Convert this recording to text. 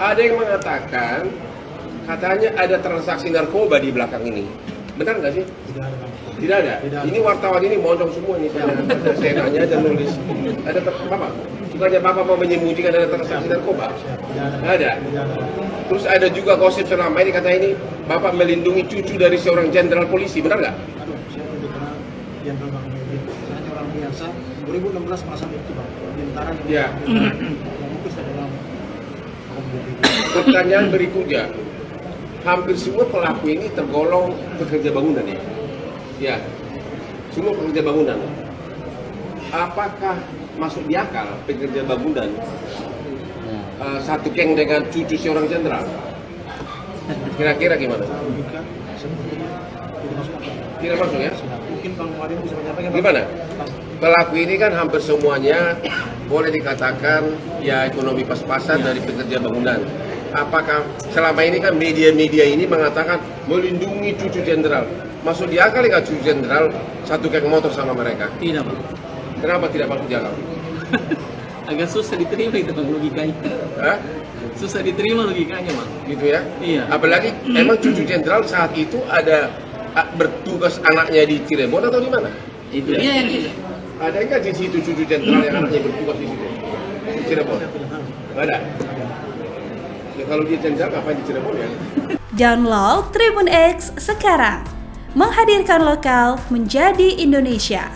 Ada yang mengatakan katanya ada transaksi narkoba di belakang ini. Benar nggak sih? Tidak ada. Tidak ada. Ini wartawan ini mondong semua nih. Saya nanya dan nulis. Ada Bapak? Bukannya Bapak mau menyembunyikan ada transaksi narkoba? Tidak ada. Terus ada juga gosip selama ini kata ini Bapak melindungi cucu dari seorang jenderal polisi. Benar nggak? Aduh, saya tidak kenal jenderal Bang Medi. Saya hanya orang biasa. 2016 merasa itu Bang. Bintara Ya. itu saya dalam. Pertanyaan berikutnya, hampir semua pelaku ini tergolong pekerja bangunan ya? Ya, semua pekerja bangunan. Apakah masuk di akal pekerja bangunan satu geng dengan cucu seorang jenderal? Kira-kira gimana? Logika sebetulnya tidak masuk akal. Tidak masuk ya? Mungkin Bang Madi bisa menyampaikan. Gimana? Pelaku ini kan hampir semuanya boleh dikatakan ya ekonomi pas-pasan dari pekerja bangunan. Apakah selama ini kan media-media ini mengatakan melindungi cucu jenderal? Masuk di akal nggak cucu jenderal satu geng motor sama mereka? Tidak, Bang. Kenapa tidak masuk di akal? Agak susah diterima itu, Bang, logikanya. Hah? Susah diterima logikanya, Bang. Gitu ya? Iya. Apalagi emang cucu jenderal saat itu ada bertugas anaknya di Cirebon atau di mana? Itu dia yang Ada nggak di situ cucu jenderal yang anaknya bertugas di situ? Di Cirebon? Nggak ada. Ya, kalau dia jenderal ngapain di Cirebon ya? Download Tribun X sekarang. Menghadirkan lokal menjadi Indonesia.